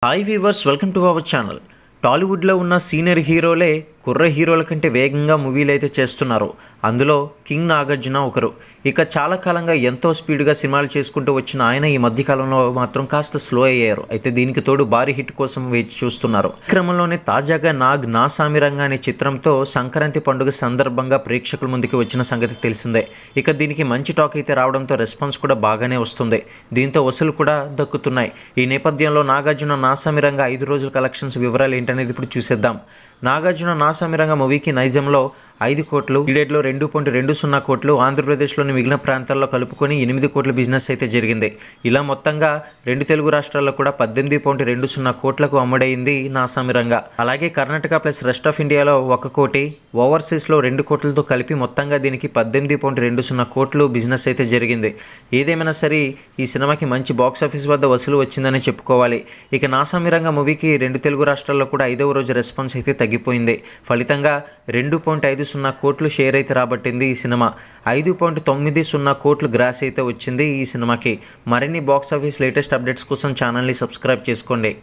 Hi weavers, welcome to our channel. టాలీవుడ్లో ఉన్న senior హీరోలే కుర్ర హీరోల కంటే వేగంగా మూవీలు అయితే చేస్తున్నారు. అందులో కింగ్ నాగార్జున ఒకరు. ఇక చాలా కాలంగా ఎంతో స్పీడ్గా సినిమాలు చేసుకుంటూ వచ్చిన ఆయన ఈ మధ్యకాలంలో మాత్రం కాస్త స్లో అయ్యారు. అయితే దీనికి తోడు భారీ హిట్ కోసం వేచి చూస్తున్నారు. ఈ క్రమంలోనే తాజాగా నా సామిరంగా అనే చిత్రంతో సంక్రాంతి పండుగ సందర్భంగా ప్రేక్షకుల ముందుకు వచ్చిన సంగతి తెలిసిందే. ఇక దీనికి మంచి టాక్ అయితే రావడంతో రెస్పాన్స్ కూడా బాగానే వస్తుంది. దీంతో వసూలు కూడా దక్కుతున్నాయి. ఈ నేపథ్యంలో నాగార్జున నా సామిరంగా 5 రోజుల కలెక్షన్స్ వివరాలు ఏంటనేది ఇప్పుడు చూసేద్దాం. నాగార్జున నా సామిరంగా మూవీకి నైజంలో 5 కోట్లు, ఈడేట్లో 2.20 కోట్లు, ఆంధ్రప్రదేశ్లోని మిగిలిన ప్రాంతాల్లో కలుపుకొని 8 కోట్ల బిజినెస్ అయితే జరిగింది. ఇలా మొత్తంగా 2 తెలుగు రాష్ట్రాల్లో కూడా 18.20 కోట్లకు అమ్ముడైంది నా సామిరంగా. అలాగే కర్ణాటక ప్లస్ రెస్ట్ ఆఫ్ ఇండియాలో 1 కోటి, ఓవర్సీస్లో 2 కోట్లతో కలిపి మొత్తంగా దీనికి 18.20 కోట్లు బిజినెస్ అయితే జరిగింది. ఏదేమైనా సరే ఈ సినిమాకి మంచి బాక్సాఫీస్ వద్ద వసూలు వచ్చిందని చెప్పుకోవాలి. ఇక నా సామిరంగా మూవీకి 2 తెలుగు రాష్ట్రాల్లో కూడా 5వ రోజు రెస్పాన్స్ అయితే తగ్గిపోయింది. ఫలితంగా 2.50 కోట్లు షేర్ అయితే రాబట్టింది ఈ సినిమా. 5.90 కోట్లు గ్రాస్ అయితే వచ్చింది ఈ సినిమాకి. మరిన్ని బాక్సాఫీస్ లేటెస్ట్ అప్డేట్స్ కోసం ఛానల్ని సబ్స్క్రైబ్ చేసుకోండి.